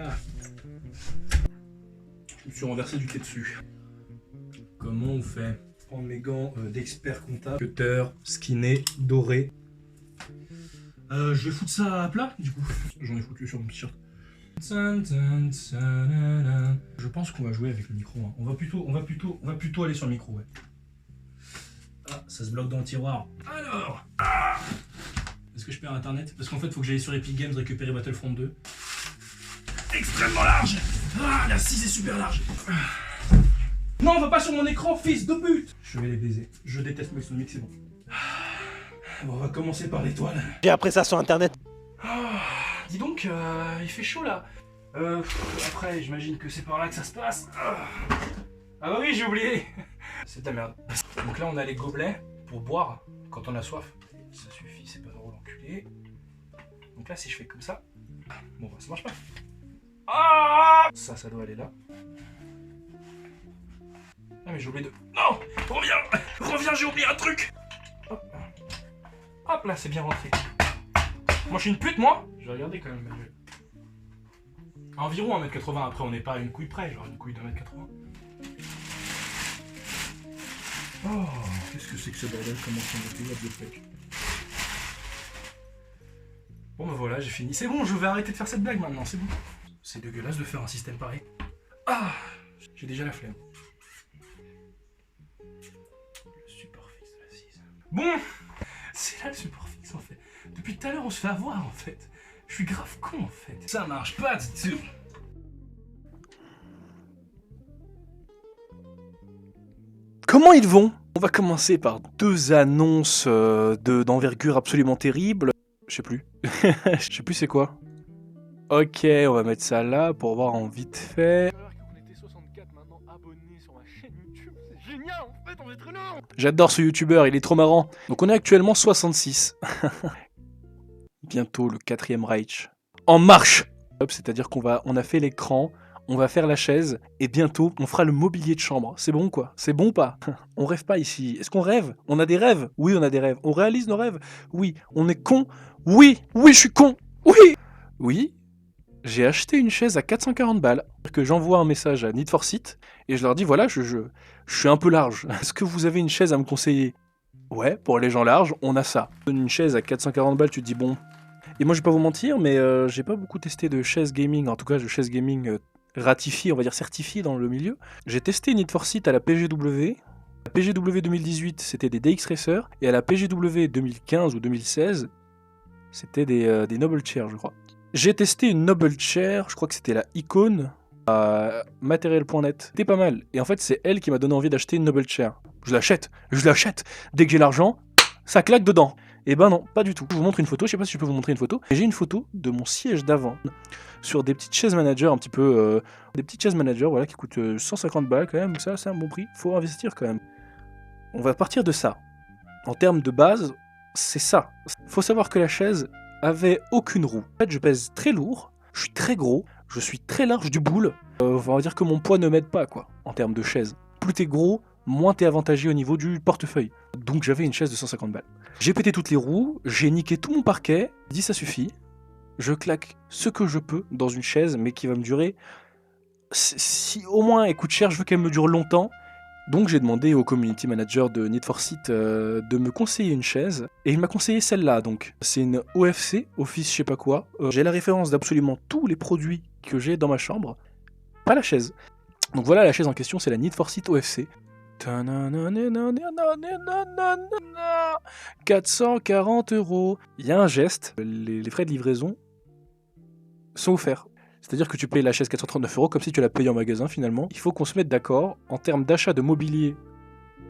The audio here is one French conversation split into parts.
Ah. Je me suis renversé du thé dessus. Comment on fait? Prendre mes gants d'expert comptable. Cutter, skinné, doré. Je vais foutre ça à plat, du coup. J'en ai foutu sur mon t-shirt. Je pense qu'on va jouer avec le micro. Hein. On va plutôt aller sur le micro, ouais. Ah, ça se bloque dans le tiroir. Alors est-ce que je perds internet? Parce qu'en fait, il faut que j'aille sur Epic Games récupérer Battlefront 2. Extrêmement large. Ah, la 6 est super large. Non, on va pas sur mon écran, fils de pute. Je vais les baiser. Je déteste mes Sonic, c'est bon. Bon, on va commencer par l'étoile. J'ai appris ça sur internet. Dis donc, il fait chaud là. Après, j'imagine que c'est par là que ça se passe. Ah bah oui, j'ai oublié. C'est de la merde. Donc là, on a les gobelets pour boire quand on a soif. Ça suffit, c'est pas drôle, enculé. Donc là, si je fais comme ça, bon bah ça marche pas. Ah, ça doit aller là. Ah mais j'ai oublié de... Non, reviens, j'ai oublié un truc. Hop là, c'est bien rentré. Moi, je suis une pute, moi. Je vais regarder quand même, Manuel. Environ 1m80, après on n'est pas à une couille près, genre une couille de 1m80. Oh, qu'est-ce que c'est que ce bordel? Comment ça monter? What the fuck? Bon bah voilà, j'ai fini. C'est bon, je vais arrêter de faire cette blague maintenant, c'est bon. C'est dégueulasse de faire un système pareil. Ah, j'ai déjà la flemme. Le support fixe de la 6. Bon, c'est là le support fixe en fait. Depuis tout à l'heure on se fait avoir en fait. Je suis grave con en fait. Ça marche pas du tout. Comment ils vont? On va commencer par deux annonces d'envergure absolument terrible. Je sais plus. Je sais plus c'est quoi. Ok, on va mettre ça là pour voir en vite fait. J'adore ce youtubeur, il est trop marrant. Donc on est actuellement 66. Bientôt le 4ème Reich. En marche! C'est-à-dire qu'on a fait l'écran, on va faire la chaise, et bientôt on fera le mobilier de chambre. C'est bon quoi? C'est bon ou pas? On rêve pas ici. Est-ce qu'on rêve? On a des rêves? Oui, on a des rêves. On réalise nos rêves? Oui. On est con? Oui, je suis con! Oui, j'ai acheté une chaise à 440 balles. Que j'envoie un message à Need for Speed, et je leur dis voilà, je suis un peu large. Est-ce que vous avez une chaise à me conseiller? Ouais, pour les gens larges, on a ça. Une chaise à 440 balles, tu te dis bon. Et moi, je vais pas vous mentir, mais j'ai pas beaucoup testé de chaises gaming, en tout cas de chaises gaming ratifiées, on va dire certifiées dans le milieu. J'ai testé Need for Speed à la PGW. La PGW 2018, c'était des DX Racer, et à la PGW 2015 ou 2016, c'était des Noble Chair, je crois. J'ai testé une Noble Chair, je crois que c'était la Icon, à Material.net. C'était pas mal. Et en fait, c'est elle qui m'a donné envie d'acheter une Noble Chair. Je l'achète. Dès que j'ai l'argent, ça claque dedans. Et ben non, pas du tout. Je vous montre une photo, je sais pas si je peux vous montrer une photo. J'ai une photo de mon siège d'avant sur des petites chaises manager un petit peu... des petites chaises manager, voilà, qui coûtent 150 balles quand même. Ça, c'est un bon prix. Faut investir quand même. On va partir de ça. En termes de base, c'est ça. Faut savoir que la chaise avait aucune roue. En fait, je pèse très lourd, je suis très gros, je suis très large du boule. On va dire que mon poids ne m'aide pas, quoi, en termes de chaise. Plus t'es gros, moins t'es avantagé au niveau du portefeuille. Donc j'avais une chaise de 150 balles. J'ai pété toutes les roues, j'ai niqué tout mon parquet, dit ça suffit. Je claque ce que je peux dans une chaise, mais qui va me durer... Si au moins elle coûte cher, je veux qu'elle me dure longtemps. Donc j'ai demandé au community manager de Need for Speed de me conseiller une chaise, et il m'a conseillé celle-là. Donc c'est une OFC, Office je sais pas quoi. J'ai la référence d'absolument tous les produits que j'ai dans ma chambre, pas la chaise. Donc voilà, la chaise en question, c'est la Need for Speed OFC. 440 €. Il y a un geste, les frais de livraison sont offerts. C'est-à-dire que tu payes la chaise 439 € comme si tu la payais en magasin finalement. Il faut qu'on se mette d'accord en termes d'achat de mobilier.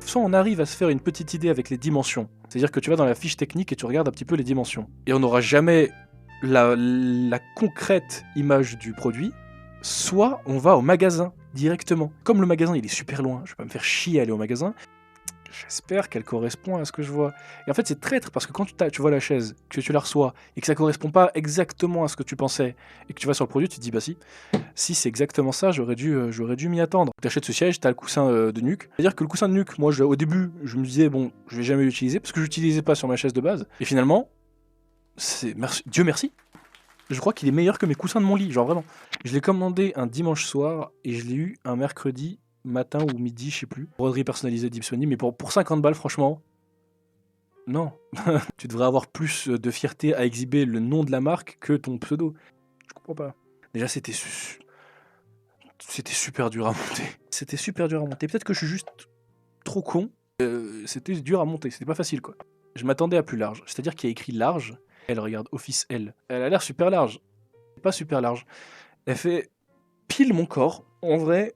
Soit on arrive à se faire une petite idée avec les dimensions. C'est-à-dire que tu vas dans la fiche technique et tu regardes un petit peu les dimensions. Et on n'aura jamais la concrète image du produit. Soit on va au magasin directement. Comme le magasin il est super loin, je vais pas me faire chier à aller au magasin. J'espère qu'elle correspond à ce que je vois. Et en fait, c'est traître parce que quand tu vois la chaise, que tu la reçois et que ça correspond pas exactement à ce que tu pensais et que tu vas sur le produit, tu te dis bah si c'est exactement ça, j'aurais dû m'y attendre. Tu achètes ce siège, tu as le coussin de nuque. C'est-à-dire que le coussin de nuque, moi au début, je me disais bon, je vais jamais l'utiliser parce que je l'utilisais pas sur ma chaise de base. Et finalement, Dieu merci. Je crois qu'il est meilleur que mes coussins de mon lit, genre vraiment. Je l'ai commandé un dimanche soir et je l'ai eu un mercredi matin ou midi, je sais plus. Broderie personnalisée disponible, mais pour 50 balles, franchement, non. Tu devrais avoir plus de fierté à exhiber le nom de la marque que ton pseudo. Je comprends pas. Déjà, c'était super dur à monter. C'était super dur à monter. Peut-être que je suis juste trop con. C'était dur à monter, c'était pas facile quoi. Je m'attendais à plus large. C'est-à-dire qu'il y a écrit large. Elle regarde Office L. Elle a l'air super large. Pas super large. Elle fait pile mon corps. En vrai,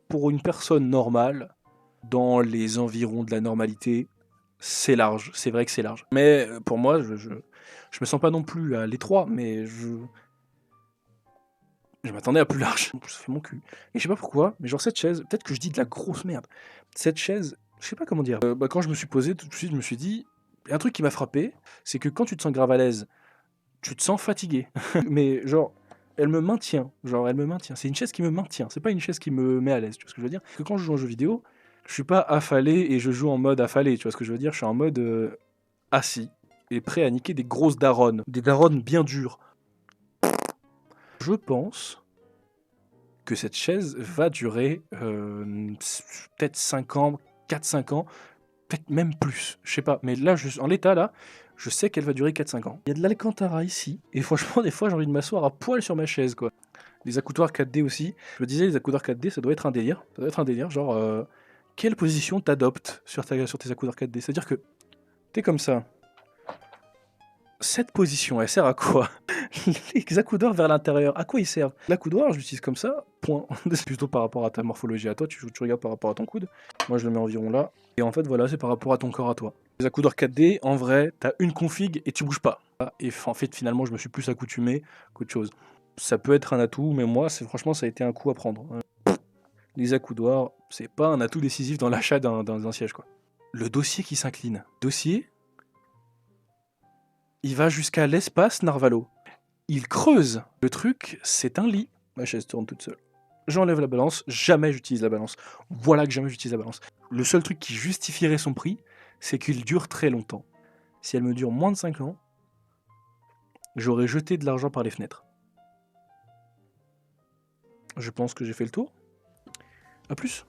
pour une personne normale, dans les environs de la normalité, c'est large. C'est vrai que c'est large. Mais pour moi, je me sens pas non plus à l'étroit, mais je m'attendais à plus large. Ça fait mon cul. Et je sais pas pourquoi, mais genre cette chaise, peut-être que je dis de la grosse merde. Cette chaise, je sais pas comment dire. Quand je me suis posé, tout de suite, je me suis dit, un truc qui m'a frappé, c'est que quand tu te sens grave à l'aise, tu te sens fatigué. Mais genre, elle me maintient. Genre, elle me maintient. C'est une chaise qui me maintient. C'est pas une chaise qui me met à l'aise. Tu vois ce que je veux dire? Que quand je joue en jeu vidéo, je suis pas affalé et je joue en mode affalé. Tu vois ce que je veux dire? Je suis en mode assis et prêt à niquer des grosses daronnes. Des daronnes bien dures. Je pense que cette chaise va durer peut-être 5 ans, 4-5 ans, peut-être même plus. Je sais pas. Mais là, en l'état, là, je sais qu'elle va durer 4-5 ans. Il y a de l'Alcantara ici. Et franchement, des fois, j'ai envie de m'asseoir à poil sur ma chaise, quoi. Les accoudoirs 4D aussi. Je me disais, les accoudoirs 4D, ça doit être un délire. Ça doit être un délire. Genre, quelle position t'adoptes sur tes accoudoirs 4D? C'est-à-dire que t'es comme ça. Cette position, elle sert à quoi? Les accoudoirs vers l'intérieur, à quoi ils servent? L'accoudoir, je l'utilise comme ça, point. C'est plutôt par rapport à ta morphologie à toi, tu regardes par rapport à ton coude. Moi, je le mets environ là. Et en fait, voilà, c'est par rapport à ton corps à toi. Les accoudoirs 4D, en vrai, t'as une config et tu bouges pas. Et en fait, finalement, je me suis plus accoutumé qu'autre chose. Ça peut être un atout, mais moi, franchement, ça a été un coup à prendre. Les accoudoirs, c'est pas un atout décisif dans l'achat d'un siège, quoi. Le dossier qui s'incline. Dossier, il va jusqu'à l'espace Narvalo. Il creuse. Le truc, c'est un lit. Ma chaise tourne toute seule. J'enlève la balance, jamais j'utilise la balance. Voilà que jamais j'utilise la balance. Le seul truc qui justifierait son prix, c'est qu'il dure très longtemps. Si elle me dure moins de 5 ans, j'aurais jeté de l'argent par les fenêtres. Je pense que j'ai fait le tour. A plus.